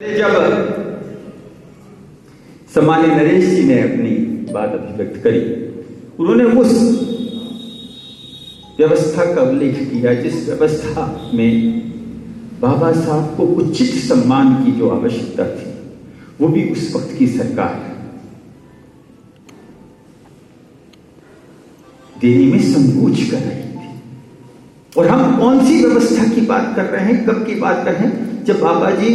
जब सम्मानित नरेश जी ने अपनी बात अभिव्यक्त करी, उन्होंने उस व्यवस्था का उल्लेख किया जिस व्यवस्था में बाबा साहब को उचित सम्मान की जो आवश्यकता थी, वो भी उस वक्त की सरकार देने में संकोच कर रही थी। और हम कौन सी व्यवस्था की बात कर रहे हैं, कब की बात कर रहे हैं? जब बाबा जी,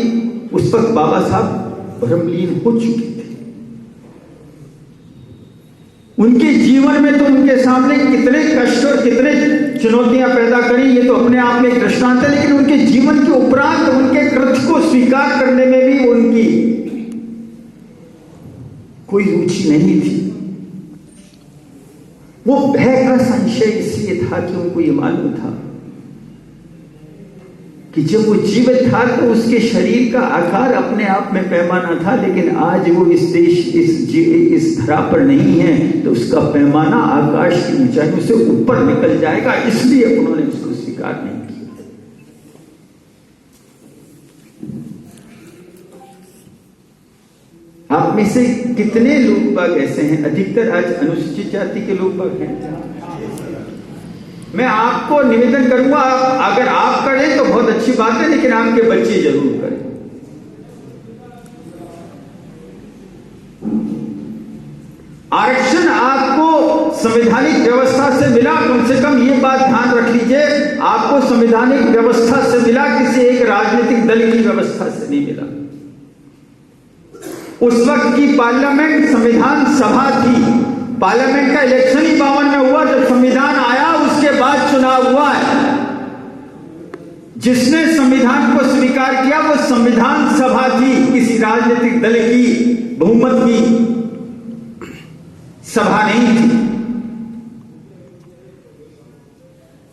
उस वक्त बाबा साहब ब्रह्मलीन हो चुके थे। उनके जीवन में तो उनके सामने कितने कष्ट और कितने चुनौतियां पैदा करी, ये तो अपने आप में एक दृष्टांत है। लेकिन उनके जीवन के उपरांत उनके कृत्य को स्वीकार करने में भी उनकी कोई रुचि नहीं थी। वो भय का संशय इसलिए था कि उनको ये मालूम था कि जब वो जीवित था तो उसके शरीर का आकार अपने आप में पैमाना था, लेकिन आज वो इस देश इस धरा पर नहीं है तो उसका पैमाना आकाश की ऊंचाइयों से ऊपर निकल जाएगा। इसलिए उन्होंने उसको स्वीकार नहीं किया। आप में से कितने लोग बाग ऐसे हैं? अधिकतर आज अनुसूचित जाति के लोग बाग हैं। मैं आपको निवेदन करूंगा, अगर आप करें तो बहुत अच्छी बात है, लेकिन आपके बच्चे जरूर करें। आरक्षण आपको संवैधानिक व्यवस्था से मिला, कम से कम ये बात ध्यान रख लीजिए, आपको संवैधानिक व्यवस्था से मिला, किसी एक राजनीतिक दल की व्यवस्था से नहीं मिला। उस वक्त की पार्लियामेंट संविधान सभा थी। पार्लियामेंट का इलेक्शन ही 52 में हुआ, जब संविधान आया उसके बाद चुनाव हुआ है। जिसने संविधान को स्वीकार किया वो संविधान सभा थी, किसी राजनीतिक दल की बहुमत की सभा नहीं थी।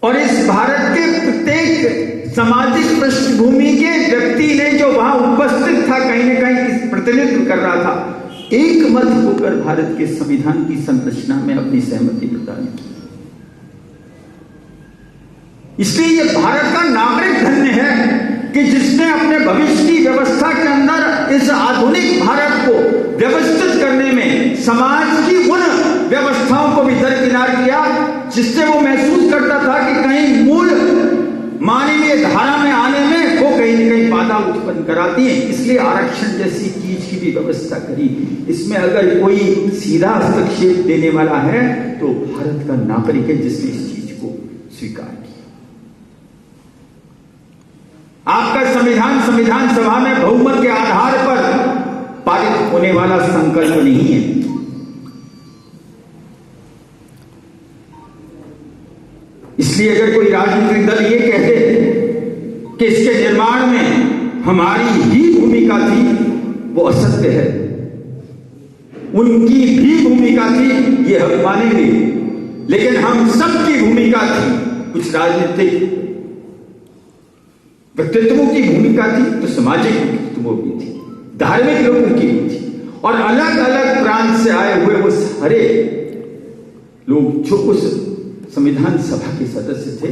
और इस भारत के प्रत्येक सामाजिक पृष्ठभूमि के व्यक्ति ने जो वहां उपस्थित था, कहीं ना कहीं प्रतिनिधित्व कर रहा था, एक मत होकर भारत के संविधान की संरचना में अपनी सहमति प्रदान की। इसलिए यह भारत का नागरिक धन्य है कि जिसने अपने भविष्य की व्यवस्था के अंदर इस आधुनिक भारत को व्यवस्थित करने में समाज की उन व्यवस्थाओं को भी दरकिनार किया जिससे वो महसूस करता था कि कहीं मूल मानवीय धारा में आने में वो कहीं न कहीं बाधा उत्पन्न कराती है। इसलिए आरक्षण जैसी चीज की भी व्यवस्था करी। इसमें अगर कोई सीधा हस्तक्षेप देने वाला है तो भारत का नागरिक है जिसने इस चीज को स्वीकार किया। आपका संविधान सभा में बहुमत के आधार पर पारित होने वाला संकल्प नहीं है। इसलिए अगर कोई राजनीतिक दल ये कहते कि इसके निर्माण में हमारी ही भूमिका थी, वो असत्य है। उनकी भी भूमिका थी, ये हम मानेंगे, लेकिन हम सबकी भूमिका थी। कुछ राजनीतिक व्यक्तित्वों की भूमिका थी तो सामाजिक व्यक्तित्वों की थी, धार्मिक लोगों की भी थी, और अलग अलग प्रांत से आए हुए वो सारे लोग जो उस संविधान सभा के सदस्य थे,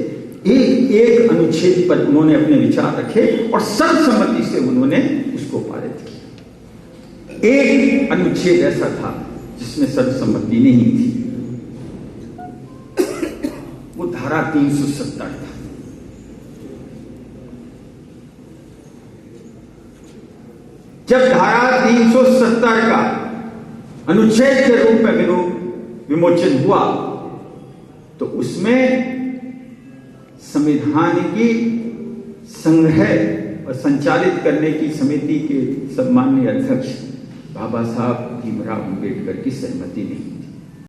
एक एक अनुच्छेद पर उन्होंने अपने विचार रखे और सर्वसम्मति से उन्होंने उसको पारित किया। एक अनुच्छेद ऐसा था जिसमें सर्वसम्मति नहीं थी, वो धारा 370 था। जब धारा 370 का अनुच्छेद के रूप में विमोचन हुआ तो उसमें संविधान की संग्रह और संचालित करने की समिति के सम्माननीय अध्यक्ष बाबा साहब भीमराव अम्बेडकर की सहमति नहीं।